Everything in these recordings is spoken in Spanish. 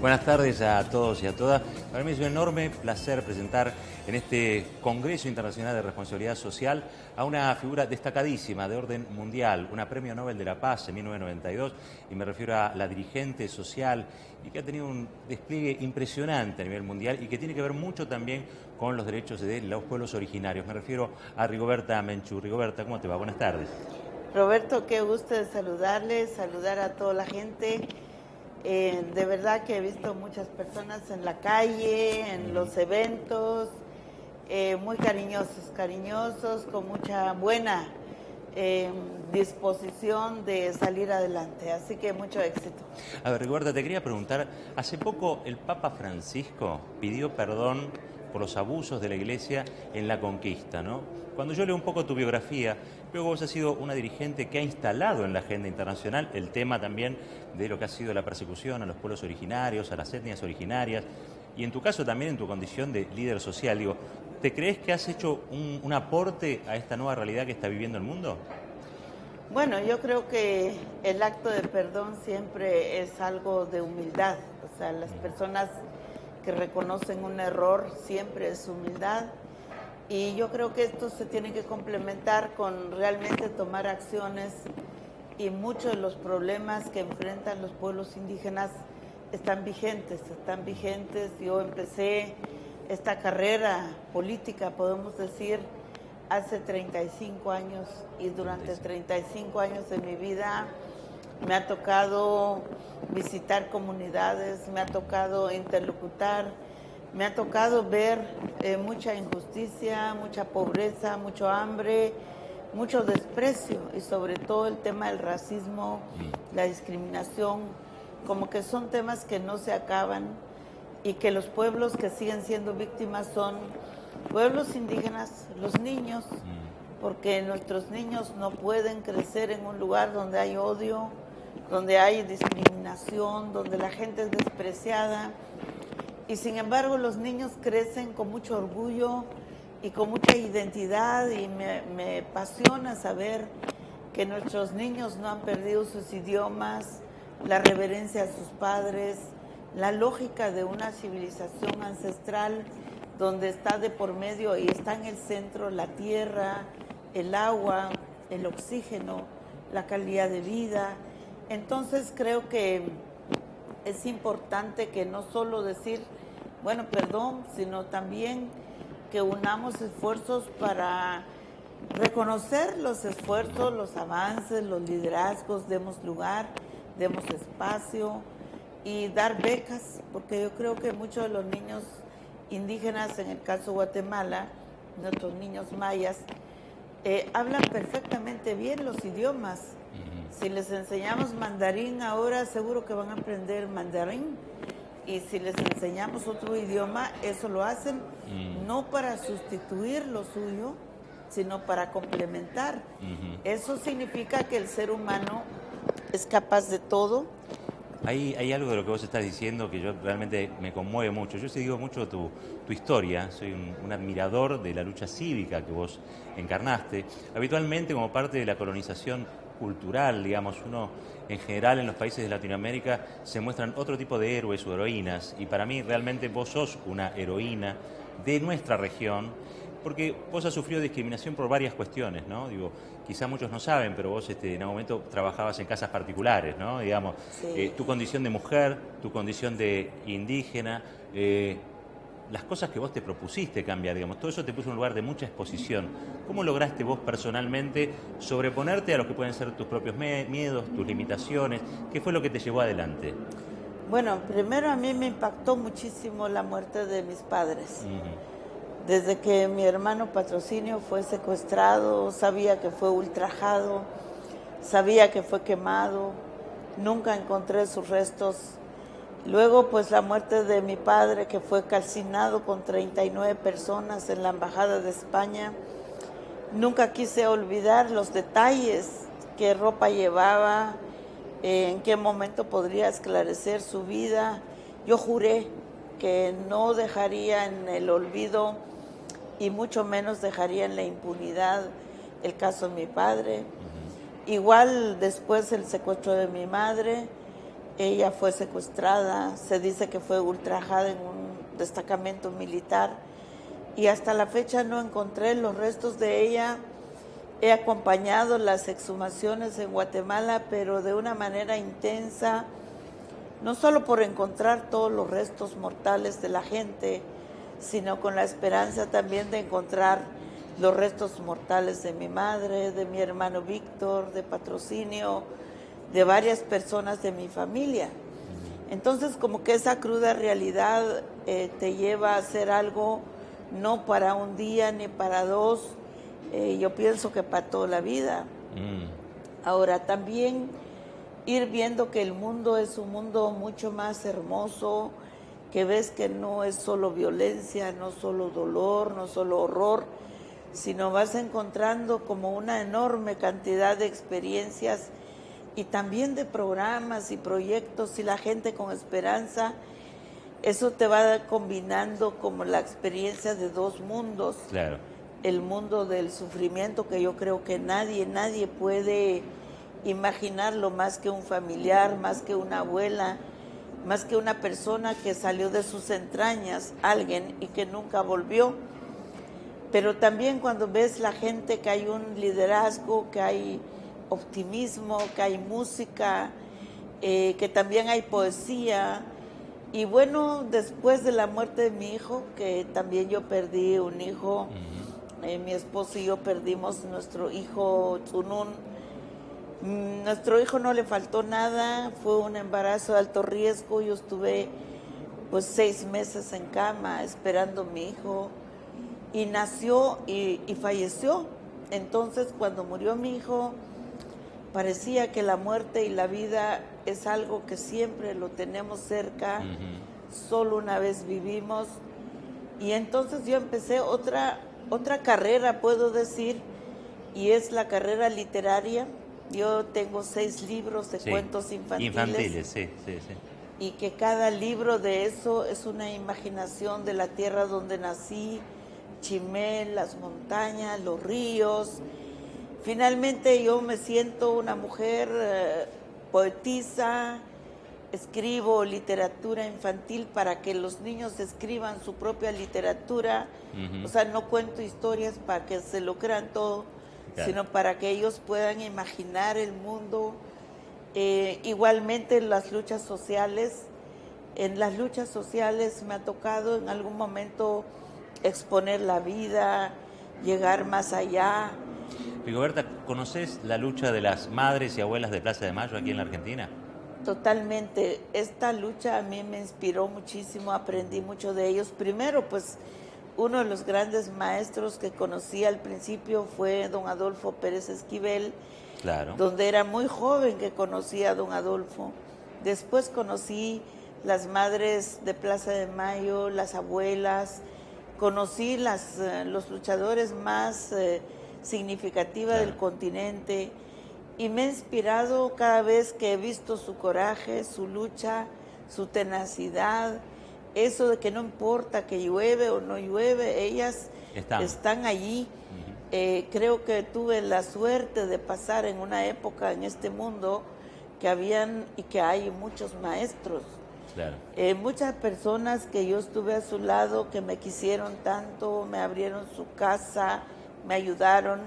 Buenas tardes a todos y a todas. Para mí es un enorme placer presentar en este Congreso Internacional de Responsabilidad Social a una figura destacadísima de orden mundial, una Premio Nobel de la Paz en 1992, y me refiero a la dirigente social y que ha tenido un despliegue impresionante a nivel mundial y que tiene que ver mucho también con los derechos de los pueblos originarios. Me refiero a Rigoberta Menchú. Rigoberta, ¿cómo te va? Buenas tardes. Roberto, qué gusto de saludarles, saludar a toda la gente. De verdad que he visto muchas personas en la calle, en los eventos, muy cariñosos, con mucha buena disposición de salir adelante. Así que mucho éxito. A ver, Rigoberta, te quería preguntar, hace poco el Papa Francisco pidió perdón por los abusos de la Iglesia en la conquista, ¿no? Cuando yo leo un poco tu biografía, veo que vos has sido una dirigente que ha instalado en la agenda internacional el tema también de lo que ha sido la persecución a los pueblos originarios, a las etnias originarias, y en tu caso también en tu condición de líder social. Digo, ¿te crees que has hecho un aporte a esta nueva realidad que está viviendo el mundo? Bueno, yo creo que el acto de perdón siempre es algo de humildad. O sea, las personas que reconocen un error siempre es humildad. Y yo creo que esto se tiene que complementar con realmente tomar acciones, y muchos de los problemas que enfrentan los pueblos indígenas están vigentes. Yo empecé esta carrera política, podemos decir, hace 35 años, y durante 35 años de mi vida me ha tocado visitar comunidades, me ha tocado interlocutar, me ha tocado ver mucha injusticia, mucha pobreza, mucho hambre, mucho desprecio, y sobre todo el tema del racismo, la discriminación, como que son temas que no se acaban, y que los pueblos que siguen siendo víctimas son pueblos indígenas, los niños, porque nuestros niños no pueden crecer en un lugar donde hay odio, donde hay discriminación, donde la gente es despreciada. Y sin embargo los niños crecen con mucho orgullo y con mucha identidad, y me apasiona saber que nuestros niños no han perdido sus idiomas, la reverencia a sus padres, la lógica de una civilización ancestral donde está de por medio y está en el centro la tierra, el agua, el oxígeno, la calidad de vida. Entonces creo que es importante que no solo decir, bueno, perdón, sino también que unamos esfuerzos para reconocer los esfuerzos, los avances, los liderazgos, demos lugar, demos espacio y dar becas, porque yo creo que muchos de los niños indígenas, en el caso de Guatemala, nuestros niños mayas, hablan perfectamente bien los idiomas. Si les enseñamos mandarín ahora, seguro que van a aprender mandarín. Y si les enseñamos otro idioma, eso lo hacen no para sustituir lo suyo, sino para complementar. Eso significa que el ser humano es capaz de todo. Hay algo de lo que vos estás diciendo que yo realmente me conmueve mucho. Yo sigo mucho tu historia, soy un admirador de la lucha cívica que vos encarnaste. Habitualmente, como parte de la colonización cultural, digamos, uno en general en los países de Latinoamérica se muestran otro tipo de héroes o heroínas, y para mí realmente vos sos una heroína de nuestra región, porque vos has sufrido discriminación por varias cuestiones, ¿no? Digo, quizá muchos no saben, pero vos en algún momento trabajabas en casas particulares, ¿no? Digamos, Sí. tu condición de mujer, tu condición de indígena, las cosas que vos te propusiste cambiar, digamos, todo eso te puso en un lugar de mucha exposición. ¿Cómo lograste vos personalmente sobreponerte a lo que pueden ser tus propios miedos, tus limitaciones? ¿Qué fue lo que te llevó adelante? Bueno, primero a mí me impactó muchísimo la muerte de mis padres. Desde que mi hermano Patrocinio fue secuestrado, sabía que fue ultrajado, sabía que fue quemado, nunca encontré sus restos. Luego, pues la muerte de mi padre, que fue calcinado con 39 personas en la Embajada de España. Nunca quise olvidar los detalles, qué ropa llevaba, en qué momento podría esclarecer su vida. Yo juré que no dejaría en el olvido, y mucho menos dejaría en la impunidad el caso de mi padre. Igual después el secuestro de mi madre, Ella fue secuestrada, se dice que fue ultrajada en un destacamento militar y hasta la fecha no encontré los restos de ella. He acompañado las exhumaciones en Guatemala, pero de una manera intensa, no solo por encontrar todos los restos mortales de la gente, sino con la esperanza también de encontrar los restos mortales de mi madre, de mi hermano Víctor, de Patrocinio, de varias personas de mi familia. Entonces, como que esa cruda realidad te lleva a hacer algo no para un día ni para dos, yo pienso que para toda la vida. Ahora, también ir viendo que el mundo es un mundo mucho más hermoso, que ves que no es solo violencia, no solo dolor, no solo horror, sino vas encontrando como una enorme cantidad de experiencias y también de programas y proyectos y la gente con esperanza. Eso te va combinando como la experiencia de dos mundos. Claro. El mundo del sufrimiento, que yo creo que nadie puede imaginarlo más que un familiar, más que una abuela, más que una persona que salió de sus entrañas, alguien, y que nunca volvió. Pero también cuando ves la gente, que hay un liderazgo, que hay optimismo, que hay música, que también hay poesía. Y bueno, después de la muerte de mi hijo, que también yo perdí un hijo, mi esposo y yo perdimos nuestro hijo Tsunun. Nuestro hijo no le faltó nada, fue un embarazo de alto riesgo. Yo estuve pues 6 meses en cama esperando a mi hijo y nació y falleció. Entonces, cuando murió mi hijo, parecía que la muerte y la vida es algo que siempre lo tenemos cerca, solo una vez vivimos. Y entonces yo empecé otra carrera, puedo decir, y es la carrera literaria. Yo tengo 6 libros de cuentos infantiles. Sí. Y que cada libro de eso es una imaginación de la tierra donde nací, Chimel, las montañas, los ríos. Finalmente yo me siento una mujer poetisa, escribo literatura infantil para que los niños escriban su propia literatura. O sea, no cuento historias para que se lo crean todo, sino para que ellos puedan imaginar el mundo. Igualmente en las luchas sociales, me ha tocado en algún momento exponer la vida, llegar más allá. Rigoberta, ¿conoces la lucha de las madres y abuelas de Plaza de Mayo aquí en la Argentina? Totalmente. Esta lucha a mí me inspiró muchísimo, aprendí mucho de ellos. Primero, pues, uno de los grandes maestros que conocí al principio fue don Adolfo Pérez Esquivel, claro, donde era muy joven que conocí a don Adolfo. Después conocí las madres de Plaza de Mayo, las abuelas, conocí los luchadores más significativos del continente, y me ha inspirado cada vez que he visto su coraje, su lucha, su tenacidad, eso de que no importa que llueve o no llueve, ellas están allí. Creo que tuve la suerte de pasar en una época en este mundo que habían y que hay muchos maestros. Claro. Muchas personas que yo estuve a su lado, que me quisieron tanto, me abrieron su casa, me ayudaron,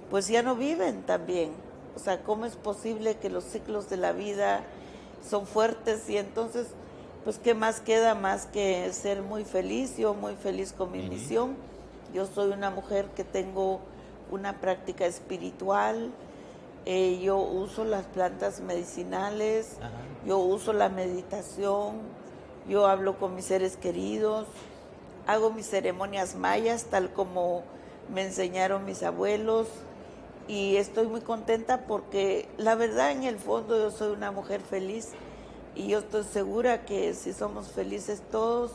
pues ya no viven también. O sea, ¿cómo es posible que los ciclos de la vida son fuertes? Y entonces, pues, ¿qué más queda más que ser muy feliz? Yo muy feliz con mi misión. Yo soy una mujer que tengo una práctica espiritual. Yo uso las plantas medicinales, yo uso la meditación, yo hablo con mis seres queridos, hago mis ceremonias mayas tal como me enseñaron mis abuelos, y estoy muy contenta porque la verdad, en el fondo, yo soy una mujer feliz y yo estoy segura que si somos felices todos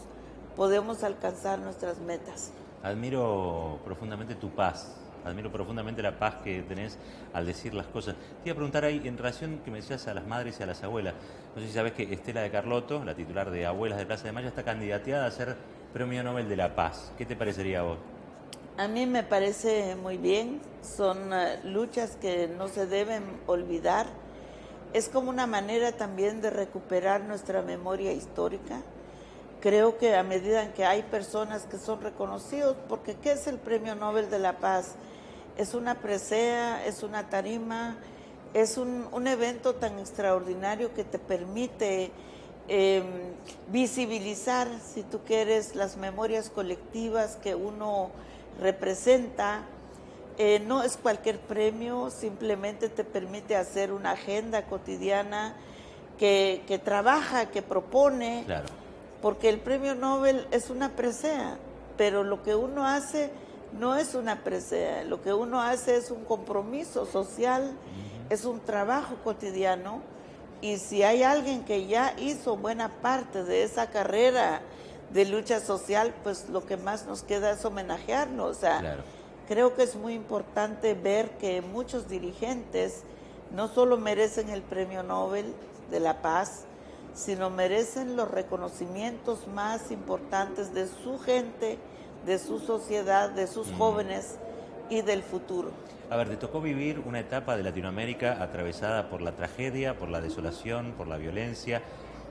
podemos alcanzar nuestras metas. Admiro profundamente tu paz. Admiro profundamente la paz que tenés al decir las cosas. Te iba a preguntar ahí, en relación que me decías a las madres y a las abuelas. No sé si sabés que Estela de Carlotto, la titular de Abuelas de Plaza de Mayo, está candidateada a ser Premio Nobel de la Paz. ¿Qué te parecería a vos? A mí me parece muy bien. Son luchas que no se deben olvidar. es como una manera también de recuperar nuestra memoria histórica. Creo que a medida en que hay personas que son reconocidos, porque ¿qué es el Premio Nobel de la Paz? Es una presea, es una tarima, es un evento tan extraordinario que te permite visibilizar, si tú quieres, las memorias colectivas que uno representa. No es cualquier premio, simplemente te permite hacer una agenda cotidiana que trabaja, que propone, Claro. porque el Premio Nobel es una presea, pero lo que uno hace no es una presea, lo que uno hace es un compromiso social, es un trabajo cotidiano, y si hay alguien que ya hizo buena parte de esa carrera de lucha social, pues lo que más nos queda es homenajearnos. O sea, Claro. creo que es muy importante ver que muchos dirigentes no solo merecen el Premio Nobel de la Paz, sino merecen los reconocimientos más importantes de su gente, de su sociedad, de sus jóvenes y del futuro. A ver, te tocó vivir una etapa de Latinoamérica atravesada por la tragedia, por la desolación, por la violencia.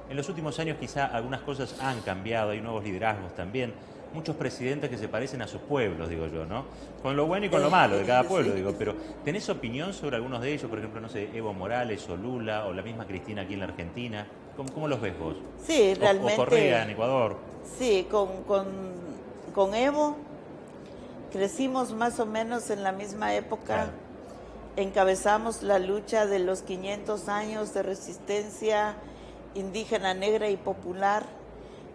En los últimos años quizá algunas cosas han cambiado, hay nuevos liderazgos también. Muchos presidentes que se parecen a sus pueblos, digo yo, ¿no? Con lo bueno y con lo malo de cada pueblo, Sí. digo. Pero, ¿tenés opinión sobre algunos de ellos? Por ejemplo, no sé, Evo Morales o Lula o la misma Cristina aquí en la Argentina. ¿Cómo los ves vos? Sí, realmente. O Correa en Ecuador. Sí, con Evo crecimos más o menos en la misma época. Claro. Encabezamos la lucha de los 500 años de resistencia indígena, negra y popular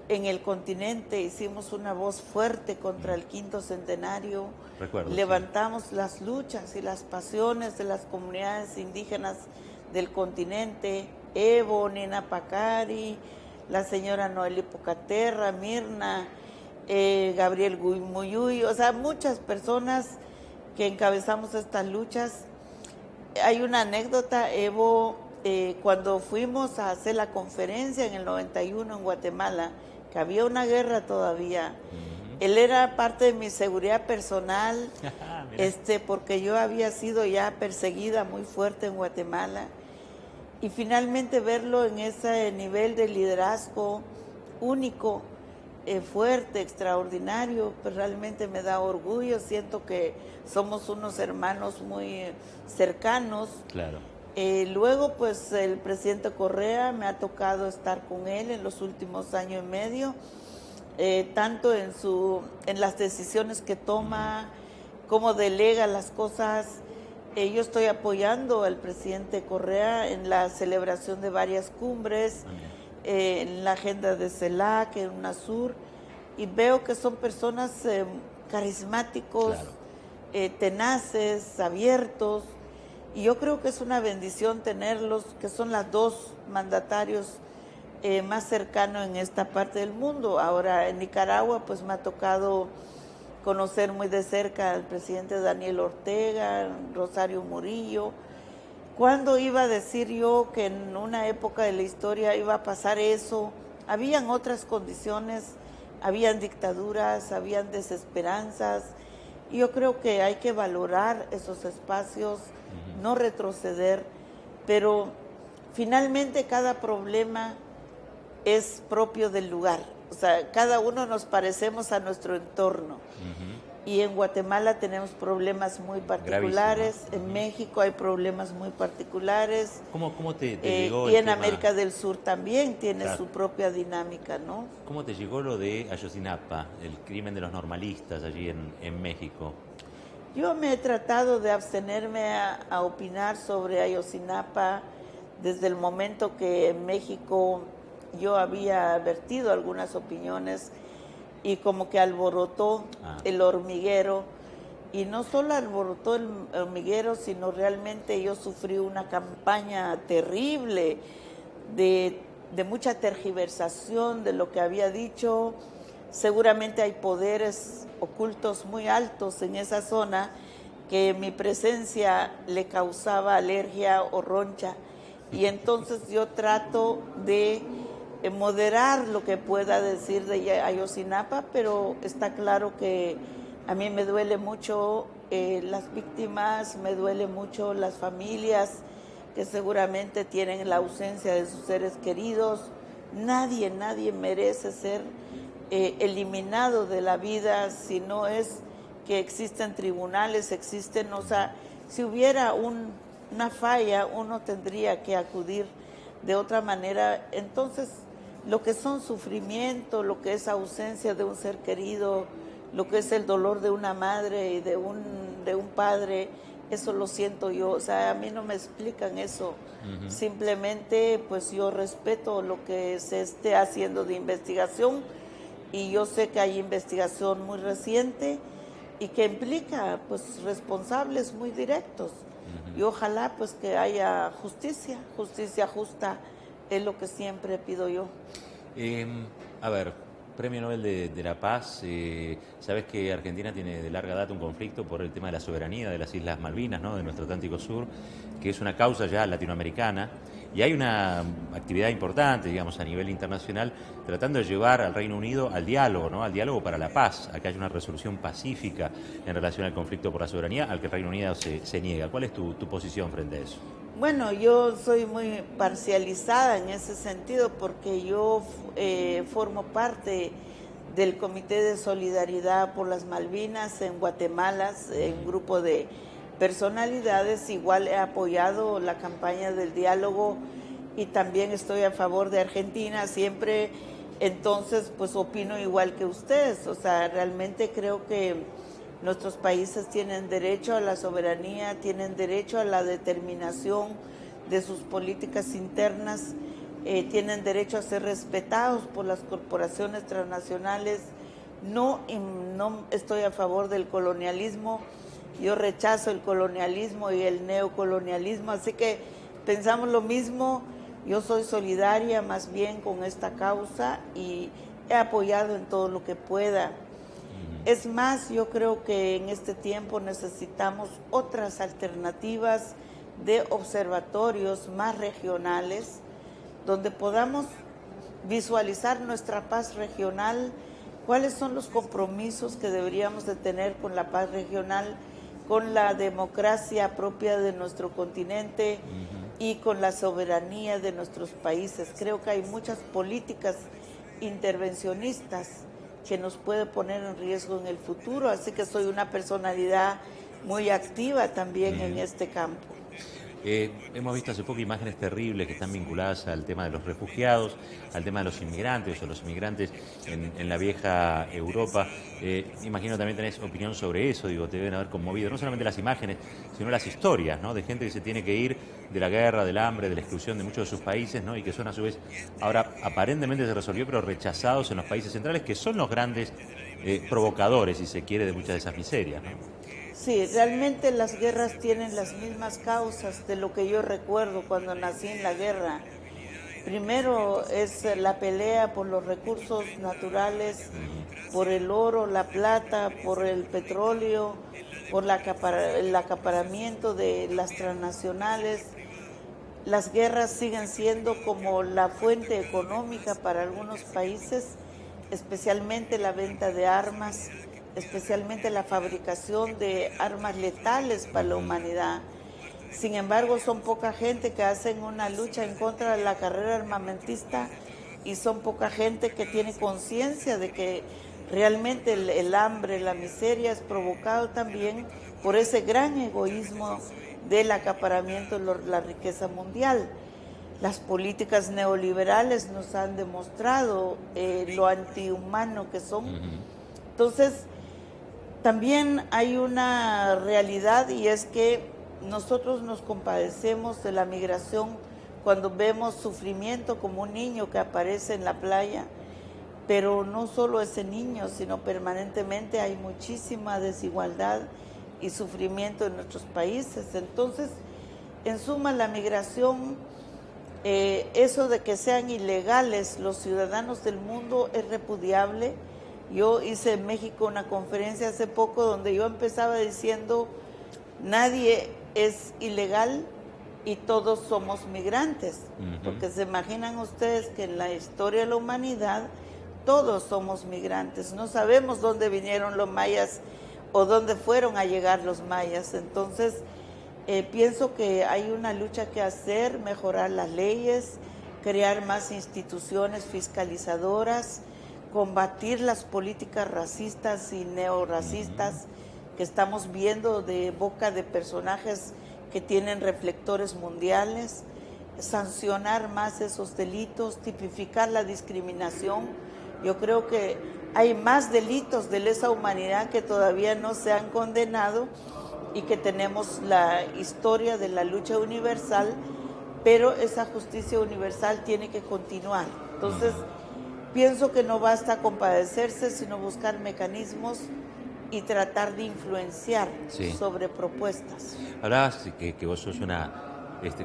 en el continente. Hicimos una voz fuerte contra el 5º centenario. Recuerdo, Levantamos las luchas y las pasiones de las comunidades indígenas del continente. Evo, Nina Pacari, la señora Noel Hipocaterra, Mirna, Gabriel Muyuy, o sea, muchas personas que encabezamos estas luchas. Hay una anécdota, Evo, cuando fuimos a hacer la conferencia en el 91 en Guatemala, que había una guerra todavía, él era parte de mi seguridad personal, porque yo había sido ya perseguida muy fuerte en Guatemala, y finalmente verlo en ese nivel de liderazgo único, fuerte, extraordinario, pues realmente me da orgullo. Siento que somos unos hermanos muy cercanos. Claro. Luego, pues el presidente Correa, me ha tocado estar con él en los últimos años y medio, tanto en las decisiones que toma, cómo delega las cosas. Yo estoy apoyando al presidente Correa en la celebración de varias cumbres, en la agenda de CELAC, en UNASUR, y veo que son personas carismáticos, claro, tenaces, abiertos, y yo creo que es una bendición tenerlos, que son las dos mandatarios más cercanos en esta parte del mundo. Ahora en Nicaragua pues me ha tocado conocer muy de cerca al presidente Daniel Ortega, Rosario Murillo. ¿Cuándo iba a decir yo que en una época de la historia iba a pasar eso? Habían otras condiciones, habían dictaduras, habían desesperanzas, y yo creo que hay que valorar esos espacios, no retroceder, pero finalmente cada problema es propio del lugar. O sea, cada uno nos parecemos a nuestro entorno. Y en Guatemala tenemos problemas muy particulares, en México hay problemas muy particulares. ¿Cómo te llegó y el en tema? América del Sur también tiene su propia dinámica, ¿no? ¿Cómo te llegó lo de Ayotzinapa, el crimen de los normalistas allí en México? Yo me he tratado de abstenerme a opinar sobre Ayotzinapa desde el momento que en México yo había vertido algunas opiniones y como que alborotó el hormiguero, y no solo alborotó el hormiguero, sino realmente yo sufrí una campaña terrible de mucha tergiversación de lo que había dicho. Seguramente hay poderes ocultos muy altos en esa zona que mi presencia le causaba alergia o roncha, y entonces yo trato de moderar lo que pueda decir de Ayotzinapa, pero está claro que a mí me duele mucho las víctimas, me duele mucho las familias que seguramente tienen la ausencia de sus seres queridos. Nadie merece ser eliminado de la vida si no es que existen tribunales, o sea, si hubiera una falla, uno tendría que acudir de otra manera. Entonces, lo que son sufrimiento, lo que es ausencia de un ser querido, lo que es el dolor de una madre y de un padre, eso lo siento yo. O sea, a mí no me explican eso. Simplemente, pues yo respeto lo que se esté haciendo de investigación, y yo sé que hay investigación muy reciente y que implica pues responsables muy directos. Y ojalá pues que haya justicia justa, es lo que siempre pido yo. A ver, Premio Nobel de la Paz, sabes que Argentina tiene de larga data un conflicto por el tema de la soberanía de las Islas Malvinas, ¿no?, de nuestro Atlántico Sur, que es una causa ya latinoamericana, y hay una actividad importante, digamos, a nivel internacional, tratando de llevar al Reino Unido al diálogo, ¿no?, al diálogo para la paz, a que haya una resolución pacífica en relación al conflicto por la soberanía, al que el Reino Unido se niega. ¿Cuál es tu posición frente a eso? Bueno, yo soy muy parcializada en ese sentido, porque yo formo parte del Comité de Solidaridad por las Malvinas en Guatemala, en un grupo de personalidades. Igual he apoyado la campaña del diálogo y también estoy a favor de Argentina siempre. Entonces, pues opino igual que ustedes. O sea, realmente creo que nuestros países tienen derecho a la soberanía, tienen derecho a la determinación de sus políticas internas, tienen derecho a ser respetados por las corporaciones transnacionales. No estoy a favor del colonialismo, yo rechazo el colonialismo y el neocolonialismo, así que pensamos lo mismo. Yo soy solidaria más bien con esta causa y he apoyado en todo lo que pueda. Es más, yo creo que en este tiempo necesitamos otras alternativas de observatorios más regionales, donde podamos visualizar nuestra paz regional, cuáles son los compromisos que deberíamos de tener con la paz regional, con la democracia propia de nuestro continente y con la soberanía de nuestros países. Creo que hay muchas políticas intervencionistas que nos puede poner en riesgo en el futuro, así que soy una personalidad muy activa también en este campo. Hemos visto hace poco imágenes terribles que están vinculadas al tema de los refugiados, al tema de los inmigrantes o los inmigrantes en la vieja Europa. Imagino también tenés opinión sobre eso, digo, te deben haber conmovido no solamente las imágenes, sino las historias, ¿no?, de gente que se tiene que ir de la guerra, del hambre, de la exclusión de muchos de sus países, ¿no?, y que son a su vez, ahora aparentemente se resolvió, pero rechazados en los países centrales, que son los grandes provocadores, si se quiere, de muchas de esas miserias, ¿no? Sí, realmente las guerras tienen las mismas causas de lo que yo recuerdo cuando nací en la guerra. Primero es la pelea por los recursos naturales, por el oro, la plata, por el petróleo, por el acaparamiento de las transnacionales. Las guerras siguen siendo como la fuente económica para algunos países, especialmente la venta de armas, especialmente la fabricación de armas letales para la humanidad. Sin embargo, son poca gente que hacen una lucha en contra de la carrera armamentista, y son poca gente que tiene conciencia de que realmente el hambre, la miseria es provocado también por ese gran egoísmo del acaparamiento de la riqueza mundial. Las políticas neoliberales nos han demostrado lo antihumano que son. Entonces, también hay una realidad, y es que nosotros nos compadecemos de la migración cuando vemos sufrimiento, como un niño que aparece en la playa, pero no solo ese niño, sino permanentemente hay muchísima desigualdad y sufrimiento en nuestros países. Entonces, en suma, la migración, eso de que sean ilegales los ciudadanos del mundo es repudiable. Yo hice en México una conferencia hace poco donde yo empezaba diciendo: nadie es ilegal y todos somos migrantes, porque se imaginan ustedes que en la historia de la humanidad todos somos migrantes. No sabemos dónde vinieron los mayas o dónde fueron a llegar los mayas. Entonces, Pienso que hay una lucha que hacer, mejorar las leyes, crear más instituciones fiscalizadoras, combatir las políticas racistas y neorracistas que estamos viendo de boca de personajes que tienen reflectores mundiales, sancionar más esos delitos, tipificar la discriminación. Yo creo que hay más delitos de lesa humanidad que todavía no se han condenado y que tenemos la historia de la lucha universal, pero esa justicia universal tiene que continuar. Entonces, pienso que no basta compadecerse, sino buscar mecanismos y tratar de influenciar sobre propuestas. Hablabas que vos sos una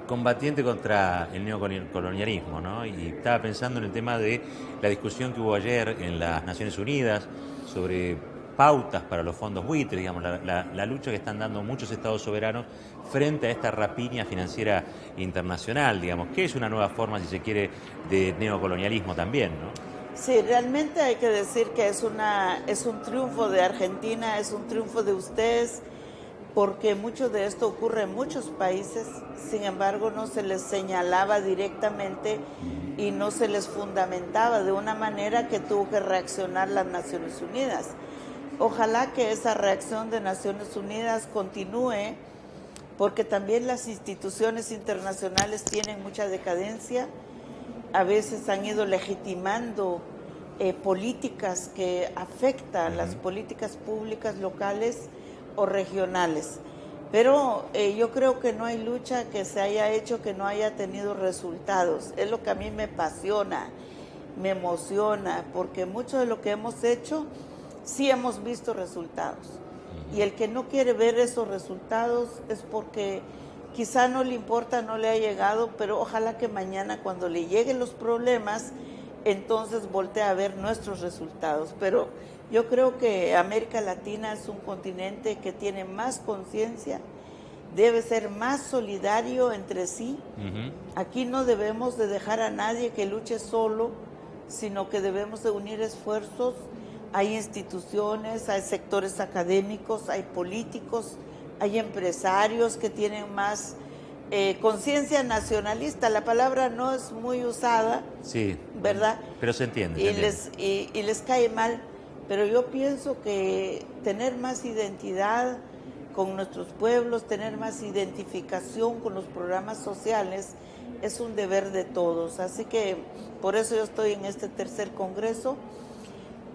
combatiente contra el neocolonialismo, ¿no? Y estaba pensando en el tema de la discusión que hubo ayer en las Naciones Unidas sobre pautas para los fondos buitres, digamos, la lucha que están dando muchos estados soberanos frente a esta rapiña financiera internacional, digamos, que es una nueva forma, si se quiere, de neocolonialismo también, ¿no? Sí, realmente hay que decir que es un triunfo de Argentina, es un triunfo de ustedes, porque mucho de esto ocurre en muchos países, sin embargo no se les señalaba directamente y no se les fundamentaba de una manera que tuvo que reaccionar las Naciones Unidas. Ojalá que esa reacción de Naciones Unidas continúe, porque también las instituciones internacionales tienen mucha decadencia, a veces han ido legitimando políticas que afectan las políticas públicas locales o regionales. Pero yo creo que no hay lucha que se haya hecho que no haya tenido resultados. Es lo que a mí me apasiona, me emociona, porque mucho de lo que hemos hecho sí hemos visto resultados. Y el que no quiere ver esos resultados es porque quizá no le importa, no le ha llegado, pero ojalá que mañana cuando le lleguen los problemas, entonces voltee a ver nuestros resultados. Pero yo creo que América Latina es un continente que tiene más conciencia, debe ser más solidario entre sí. Aquí no debemos de dejar a nadie que luche solo, sino que debemos de unir esfuerzos. Hay instituciones, hay sectores académicos, hay políticos, hay empresarios que tienen más conciencia nacionalista. La palabra no es muy usada, sí, ¿verdad? Pero se entiende. Y les cae mal. Pero yo pienso que tener más identidad con nuestros pueblos, tener más identificación con los programas sociales, es un deber de todos. Así que por eso yo estoy en este tercer congreso.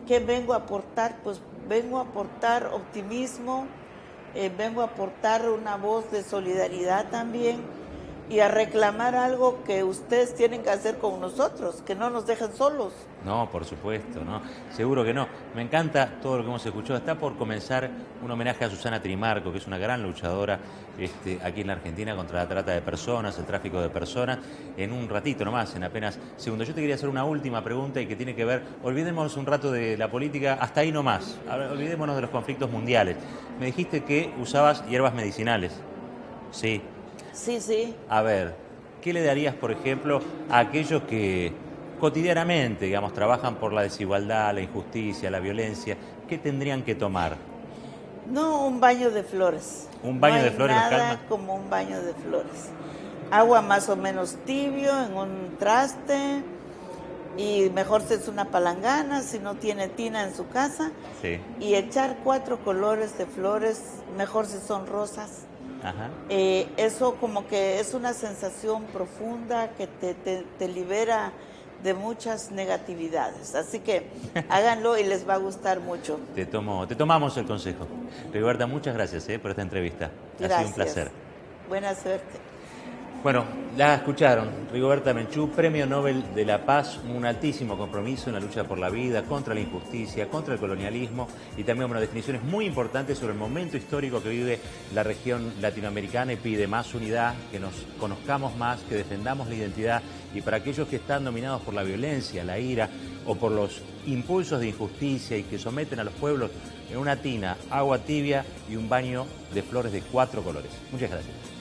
¿Qué vengo a aportar? Pues vengo a aportar optimismo, vengo a aportar una voz de solidaridad también y a reclamar algo que ustedes tienen que hacer con nosotros, que no nos dejen solos. No, por supuesto, no, seguro que no. Me encanta todo lo que hemos escuchado. Está por comenzar un homenaje a Susana Trimarco, que es una gran luchadora aquí en la Argentina contra la trata de personas, el tráfico de personas, en un ratito nomás, en apenas segundos. Yo te quería hacer una última pregunta y que tiene que ver, olvidémonos un rato de la política, hasta ahí nomás, olvidémonos de los conflictos mundiales. Me dijiste que usabas hierbas medicinales, ¿sí? Sí, sí. A ver, ¿qué le darías, por ejemplo, a aquellos que cotidianamente, digamos, trabajan por la desigualdad, la injusticia, la violencia? ¿Qué tendrían que tomar? No, un baño de flores. ¿Un baño de flores? No hay nada como un baño de flores. Agua más o menos tibio en un traste, y mejor si es una palangana, si no tiene tina en su casa, sí. Y echar 4 colores de flores, mejor si son rosas. Ajá. Eso como que es una sensación profunda que te libera de muchas negatividades. Así que háganlo y les va a gustar mucho. Te tomamos el consejo. Rigoberta, muchas gracias por esta entrevista. Gracias. Ha sido un placer. Buena suerte. Bueno, la escucharon. Rigoberta Menchú, Premio Nobel de la Paz, un altísimo compromiso en la lucha por la vida, contra la injusticia, contra el colonialismo y también unas definiciones muy importantes sobre el momento histórico que vive la región latinoamericana y pide más unidad, que nos conozcamos más, que defendamos la identidad y para aquellos que están dominados por la violencia, la ira o por los impulsos de injusticia y que someten a los pueblos en una tina, agua tibia y un baño de flores de 4 colores. Muchas gracias.